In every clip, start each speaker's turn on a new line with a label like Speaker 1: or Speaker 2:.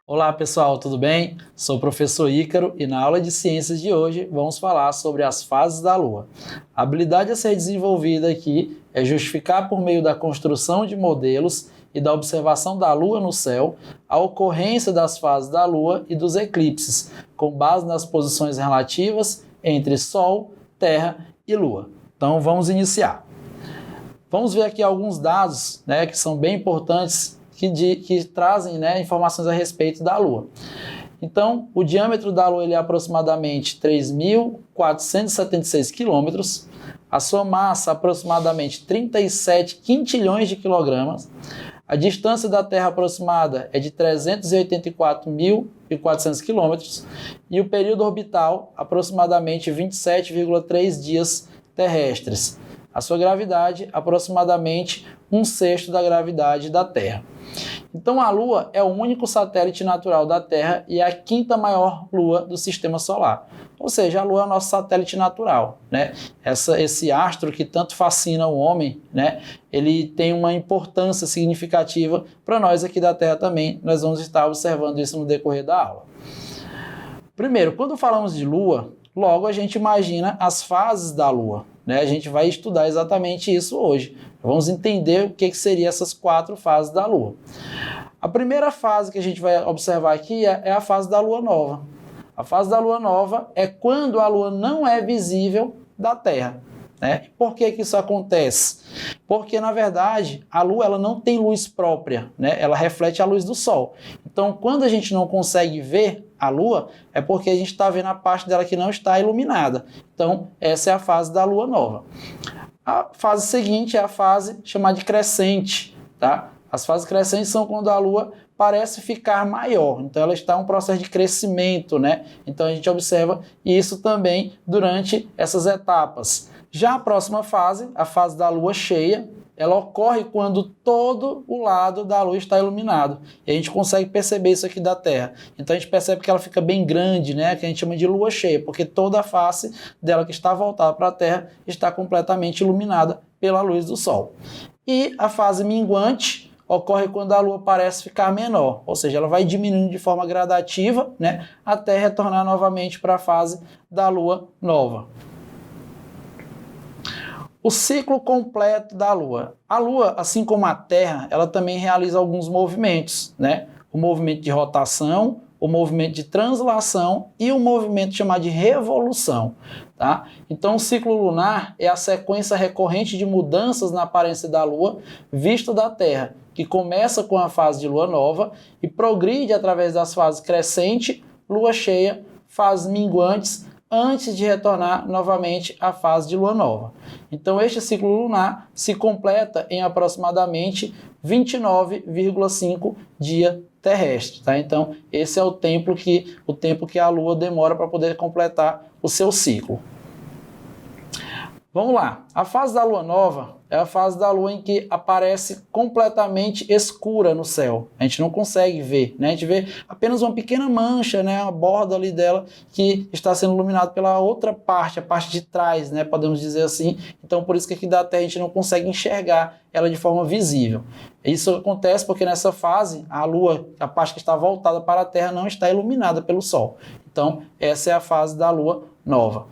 Speaker 1: Olá pessoal, tudo bem? Sou o professor Ícaro e na aula de ciências de hoje vamos falar sobre as fases da Lua. A habilidade a ser desenvolvida aqui é justificar por meio da construção de modelos e da observação da Lua no céu a ocorrência das fases da Lua e dos eclipses, com base nas posições relativas entre Sol, Terra e Lua. Então vamos iniciar. Vamos ver aqui alguns dados, que são bem importantes que trazem informações a respeito da Lua. Então, o diâmetro da Lua é aproximadamente 3.476 km, a sua massa aproximadamente 37 quintilhões de quilogramas, a distância da Terra aproximada é de 384.400 km e o período orbital aproximadamente 27,3 dias terrestres. A sua gravidade aproximadamente 1/6 da gravidade da Terra. Então a Lua é o único satélite natural da Terra e é a quinta maior lua do Sistema Solar. Ou seja, a Lua é o nosso satélite natural, Esse astro que tanto fascina o homem, ele tem uma importância significativa para nós aqui da Terra também. Nós vamos estar observando isso no decorrer da aula. Primeiro, quando falamos de Lua, logo a gente imagina as fases da Lua. A gente vai estudar exatamente isso hoje. Vamos entender o que seriam essas 4 fases da Lua. A primeira fase que a gente vai observar aqui é a fase da Lua Nova. A fase da Lua Nova é quando a Lua não é visível da Terra. Por que isso acontece? Porque, na verdade, a Lua ela não tem luz própria, Ela reflete a luz do Sol. Então, quando a gente não consegue ver a Lua, é porque a gente está vendo a parte dela que não está iluminada. Então, essa é a fase da Lua Nova. A fase seguinte é a fase chamada de crescente, As fases crescentes são quando a Lua parece ficar maior, então ela está em um processo de crescimento, Então a gente observa isso também durante essas etapas. Já a próxima fase, a fase da Lua cheia, ela ocorre quando todo o lado da Lua está iluminado. E a gente consegue perceber isso aqui da Terra. Então a gente percebe que ela fica bem grande, que a gente chama de Lua cheia, porque toda a face dela que está voltada para a Terra está completamente iluminada pela luz do Sol. E a fase minguante ocorre quando a Lua parece ficar menor, ou seja, ela vai diminuindo de forma gradativa, até retornar novamente para a fase da Lua nova. O ciclo completo da Lua. A Lua, assim como a Terra, ela também realiza alguns movimentos, O movimento de rotação, o movimento de translação e o movimento chamado de revolução, Então, o ciclo lunar é a sequência recorrente de mudanças na aparência da Lua visto da Terra, que começa com a fase de Lua Nova e progride através das fases crescente, Lua cheia, fases minguantes, antes de retornar novamente à fase de Lua Nova. Então, este ciclo lunar se completa em aproximadamente 29,5 dias terrestres. Então, esse é o tempo que a Lua demora para poder completar o seu ciclo. Vamos lá. A fase da Lua Nova é a fase da Lua em que aparece completamente escura no céu. A gente não consegue ver, A gente vê apenas uma pequena mancha, a borda ali dela que está sendo iluminada pela outra parte, a parte de trás, Podemos dizer assim. Então, por isso que aqui da Terra a gente não consegue enxergar ela de forma visível. Isso acontece porque nessa fase a Lua, a parte que está voltada para a Terra, não está iluminada pelo Sol. Então, essa é a fase da Lua Nova,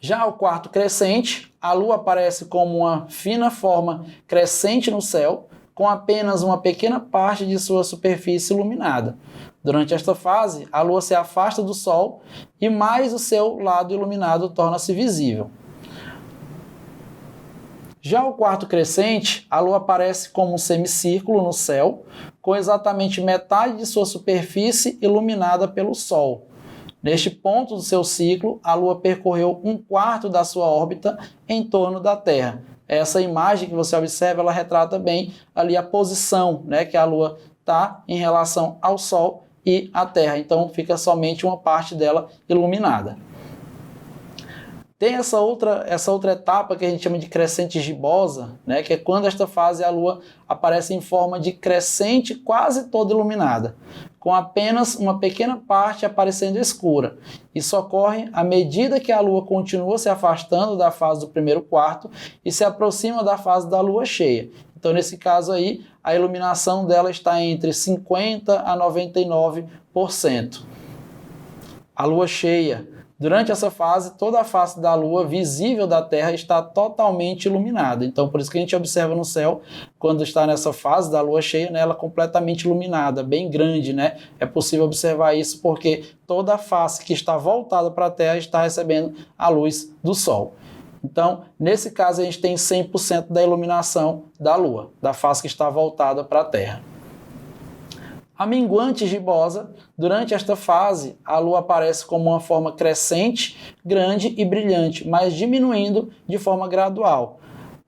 Speaker 1: Já o quarto crescente, a Lua aparece como uma fina forma crescente no céu, com apenas uma pequena parte de sua superfície iluminada. Durante esta fase, a Lua se afasta do Sol e mais o seu lado iluminado torna-se visível. Já o quarto crescente, a Lua aparece como um semicírculo no céu, com exatamente metade de sua superfície iluminada pelo Sol. Neste ponto do seu ciclo, a Lua percorreu 1/4 da sua órbita em torno da Terra. Essa imagem que você observa, ela retrata bem ali a posição, que a Lua está em relação ao Sol e à Terra. Então, fica somente uma parte dela iluminada. Tem essa outra etapa que a gente chama de crescente gibosa, que é quando esta fase a Lua aparece em forma de crescente quase toda iluminada, com apenas uma pequena parte aparecendo escura. Isso ocorre à medida que a Lua continua se afastando da fase do primeiro quarto e se aproxima da fase da Lua cheia. Então, nesse caso aí, a iluminação dela está entre 50% a 99%. A lua cheia. Durante essa fase, toda a face da lua visível da Terra está totalmente iluminada. Então, por isso que a gente observa no céu, quando está nessa fase da lua cheia, né, ela completamente iluminada, bem grande, né? É possível observar isso porque toda a face que está voltada para a Terra está recebendo a luz do Sol. Então, nesse caso, a gente tem 100% da iluminação da lua, da face que está voltada para a Terra. A minguante gibosa, durante esta fase, a lua aparece como uma forma crescente, grande e brilhante, mas diminuindo de forma gradual.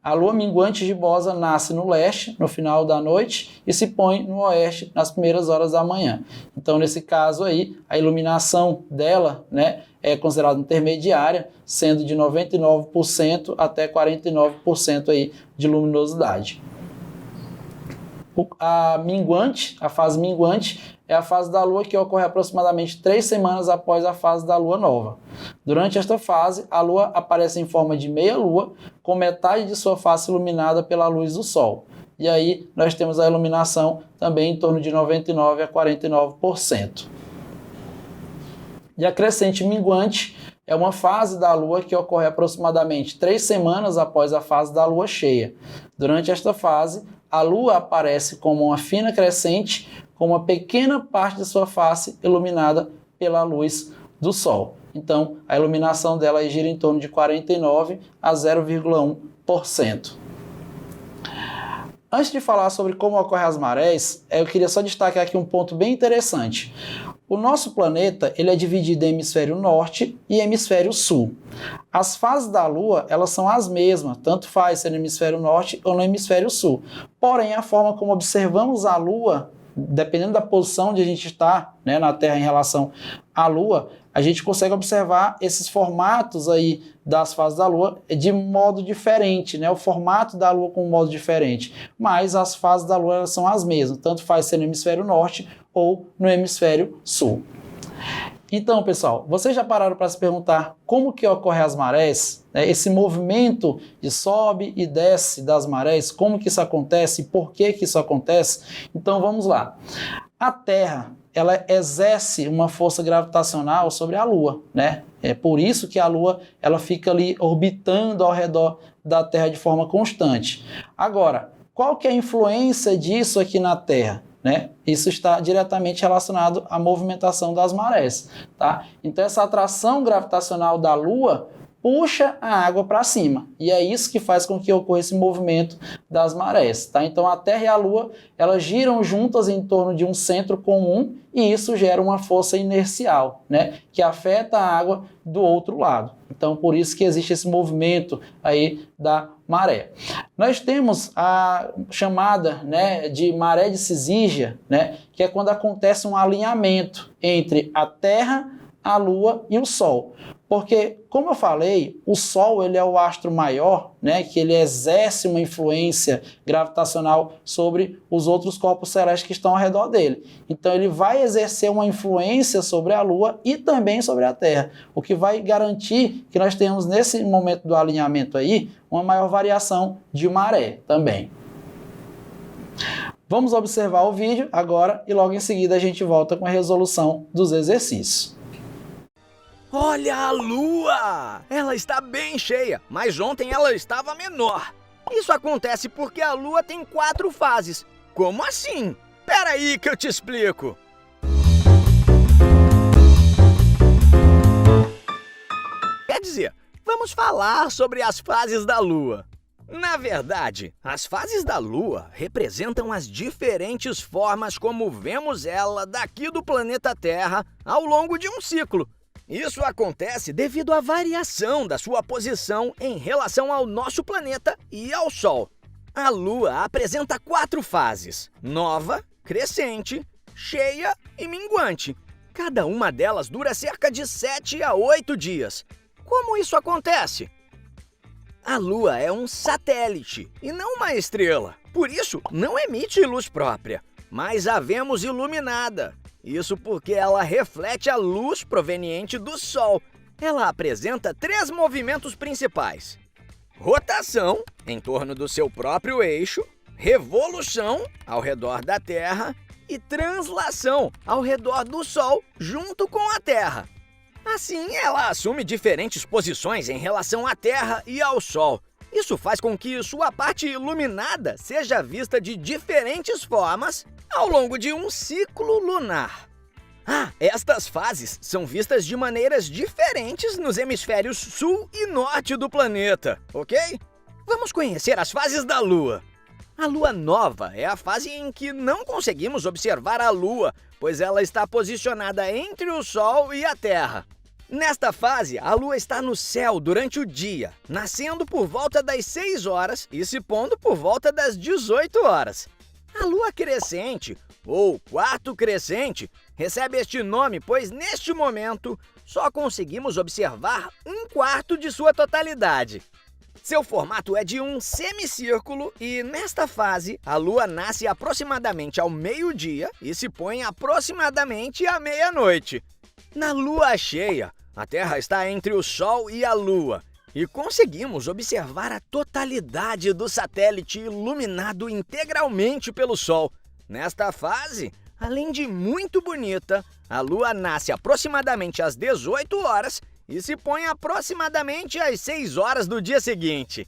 Speaker 1: A lua minguante gibosa nasce no leste, no final da noite, e se põe no oeste, nas primeiras horas da manhã. Então, nesse caso aí, a iluminação dela, né, é considerada intermediária, sendo de 99% até 49% aí de luminosidade. A fase minguante, é a fase da lua que ocorre aproximadamente 3 semanas após a fase da lua nova. Durante esta fase, a lua aparece em forma de meia-lua, com metade de sua face iluminada pela luz do sol. E aí nós temos a iluminação também em torno de 99% a 49%. E a crescente minguante é uma fase da lua que ocorre aproximadamente 3 semanas após a fase da lua cheia. Durante esta fase, a lua aparece como uma fina crescente, com uma pequena parte de sua face iluminada pela luz do sol. Então, a iluminação dela gira em torno de 49% a 0,1%. Antes de falar sobre como ocorrem as marés, eu queria só destacar aqui um ponto bem interessante. O nosso planeta ele é dividido em hemisfério norte e hemisfério sul. As fases da Lua elas são as mesmas, tanto faz ser no hemisfério norte ou no hemisfério sul. Porém, a forma como observamos a Lua, dependendo da posição onde a gente está, né, na Terra em relação à Lua, a gente consegue observar esses formatos aí das fases da Lua de modo diferente, né? O formato da Lua com um modo diferente. Mas as fases da Lua elas são as mesmas, tanto faz ser no hemisfério norte ou no hemisfério sul. Então, pessoal, vocês já pararam para se perguntar como que ocorrem as marés? Esse movimento de sobe e desce das marés, como que isso acontece e por que que isso acontece? Então, vamos lá. A Terra, ela exerce uma força gravitacional sobre a Lua, né? É por isso que a Lua ela fica ali orbitando ao redor da Terra de forma constante. Agora, qual que é a influência disso aqui na Terra? Né? Isso está diretamente relacionado à movimentação das marés. Tá? Então, essa atração gravitacional da Lua puxa a água para cima. E é isso que faz com que ocorra esse movimento das marés. Tá? Então, a Terra e a Lua elas giram juntas em torno de um centro comum e isso gera uma força inercial, né? Que afeta a água do outro lado. Então, por isso que existe esse movimento aí da maré. Nós temos a chamada, né, de maré de Cisígia, né, que é quando acontece um alinhamento entre a Terra, a Lua e o Sol. Porque, como eu falei, o Sol ele é o astro maior, né, que ele exerce uma influência gravitacional sobre os outros corpos celestes que estão ao redor dele. Então ele vai exercer uma influência sobre a Lua e também sobre a Terra, o que vai garantir que nós tenhamos nesse momento do alinhamento aí uma maior variação de maré também. Vamos observar o vídeo agora e logo em seguida a gente volta com a resolução dos exercícios.
Speaker 2: Olha a Lua! Ela está bem cheia, mas ontem ela estava menor. Isso acontece porque a Lua tem 4 fases. Como assim? Pera aí que eu te explico. Quer dizer, vamos falar sobre as fases da Lua. Na verdade, as fases da Lua representam as diferentes formas como vemos ela daqui do planeta Terra ao longo de um ciclo. Isso acontece devido à variação da sua posição em relação ao nosso planeta e ao Sol. A Lua apresenta 4 fases: nova, crescente, cheia e minguante. Cada uma delas dura cerca de 7 a 8 dias. Como isso acontece? A Lua é um satélite e não uma estrela. Por isso, não emite luz própria, mas a vemos iluminada. Isso porque ela reflete a luz proveniente do Sol. Ela apresenta 3 movimentos principais: rotação, em torno do seu próprio eixo, revolução ao redor da Terra e translação ao redor do Sol junto com a Terra. Assim, ela assume diferentes posições em relação à Terra e ao Sol. Isso faz com que sua parte iluminada seja vista de diferentes formas ao longo de um ciclo lunar. Estas fases são vistas de maneiras diferentes nos hemisférios sul e norte do planeta, ok? Vamos conhecer as fases da Lua. A Lua nova é a fase em que não conseguimos observar a Lua, pois ela está posicionada entre o Sol e a Terra. Nesta fase, a Lua está no céu durante o dia, nascendo por volta das 6 horas e se pondo por volta das 18 horas. A Lua crescente, ou quarto crescente, recebe este nome pois neste momento só conseguimos observar um quarto de sua totalidade. Seu formato é de um semicírculo e, nesta fase, a Lua nasce aproximadamente ao meio-dia e se põe aproximadamente à meia-noite. Na Lua cheia, a Terra está entre o Sol e a Lua e conseguimos observar a totalidade do satélite iluminado integralmente pelo Sol. Nesta fase, além de muito bonita, a Lua nasce aproximadamente às 18 horas e se põe aproximadamente às 6 horas do dia seguinte.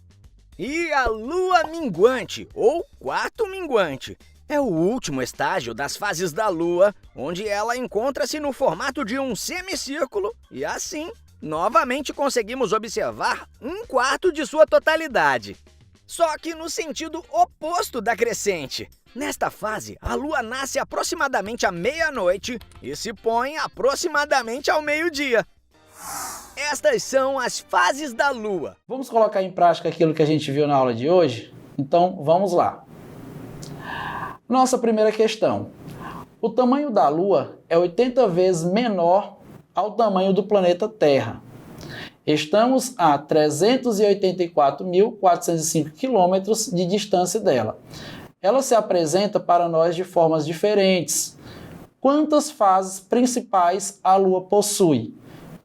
Speaker 2: E a Lua minguante, ou quarto minguante, é o último estágio das fases da Lua, onde ela encontra-se no formato de um semicírculo e, assim, novamente conseguimos observar um quarto de sua totalidade. Só que no sentido oposto da crescente. Nesta fase, a Lua nasce aproximadamente à meia-noite e se põe aproximadamente ao meio-dia. Estas são as fases da Lua.
Speaker 1: Vamos colocar em prática aquilo que a gente viu na aula de hoje? Então, vamos lá. Nossa primeira questão. O tamanho da Lua é 80 vezes menor ao tamanho do planeta Terra. Estamos a 384.405 quilômetros de distância dela. Ela se apresenta para nós de formas diferentes. Quantas fases principais a Lua possui?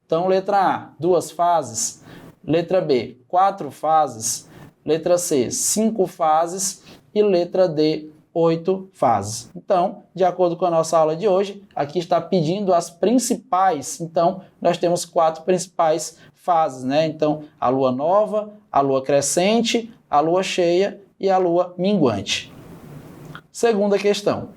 Speaker 1: Então, letra A, 2 fases. Letra B, 4 fases. Letra C, 5 fases. E letra D, 8 fases. Então, de acordo com a nossa aula de hoje, aqui está pedindo as principais. Então, nós temos 4 principais fases, né? Então, a Lua nova, a Lua crescente, a Lua cheia e a Lua minguante. Segunda questão.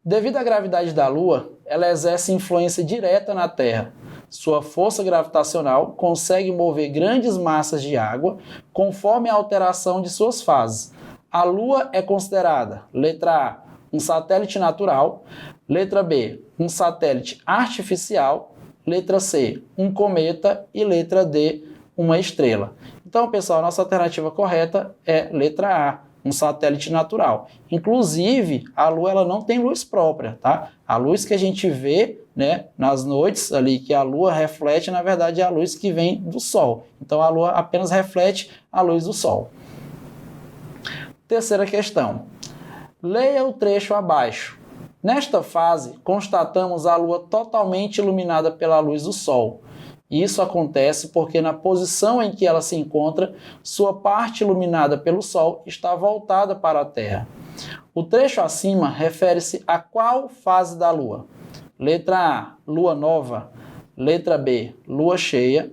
Speaker 1: Devido à gravidade da Lua, ela exerce influência direta na Terra. Sua força gravitacional consegue mover grandes massas de água conforme a alteração de suas fases. A Lua é considerada, letra A, um satélite natural, letra B, um satélite artificial, letra C, um cometa e letra D, uma estrela. Então, pessoal, a nossa alternativa correta é letra A, um satélite natural. Inclusive, a Lua ela não tem luz própria, tá? A luz que a gente vê, né, nas noites ali que a Lua reflete, na verdade, é a luz que vem do Sol. Então, a Lua apenas reflete a luz do Sol. Terceira questão. Leia o trecho abaixo. Nesta fase, constatamos a Lua totalmente iluminada pela luz do Sol. Isso acontece porque na posição em que ela se encontra, sua parte iluminada pelo Sol está voltada para a Terra. O trecho acima refere-se a qual fase da Lua? Letra A, Lua nova. Letra B, Lua cheia.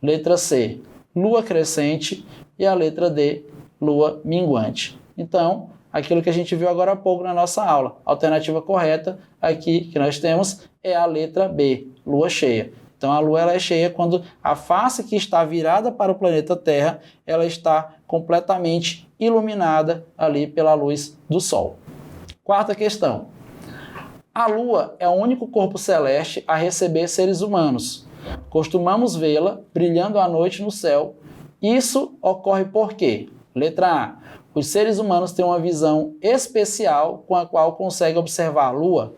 Speaker 1: Letra C, Lua crescente. E a letra D, Lua minguante. Então, aquilo que a gente viu agora há pouco na nossa aula. A alternativa correta aqui que nós temos é a letra B, Lua cheia. Então, a Lua ela é cheia quando a face que está virada para o planeta Terra, ela está completamente iluminada ali pela luz do Sol. Quarta questão. A Lua é o único corpo celeste a receber seres humanos. Costumamos vê-la brilhando à noite no céu. Isso ocorre por quê? Letra A. Os seres humanos têm uma visão especial com a qual conseguem observar a Lua.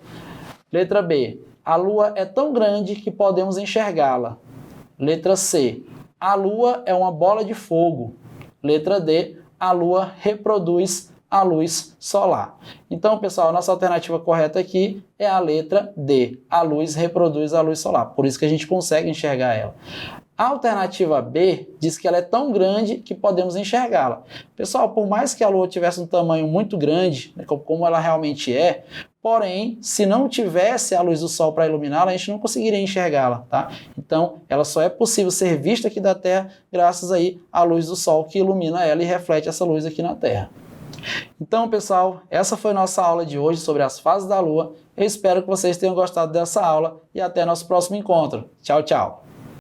Speaker 1: Letra B. A Lua é tão grande que podemos enxergá-la. Letra C. A Lua é uma bola de fogo. Letra D. A Lua reproduz a luz solar. Então, pessoal, a nossa alternativa correta aqui é a letra D. A luz reproduz a luz solar. Por isso que a gente consegue enxergar ela. A alternativa B diz que ela é tão grande que podemos enxergá-la. Pessoal, por mais que a Lua tivesse um tamanho muito grande, né, como ela realmente é, porém, se não tivesse a luz do Sol para iluminá-la, a gente não conseguiria enxergá-la, tá? Então, ela só é possível ser vista aqui da Terra graças aí à luz do Sol que ilumina ela e reflete essa luz aqui na Terra. Então, pessoal, essa foi nossa aula de hoje sobre as fases da Lua. Eu espero que vocês tenham gostado dessa aula e até nosso próximo encontro. Tchau, tchau!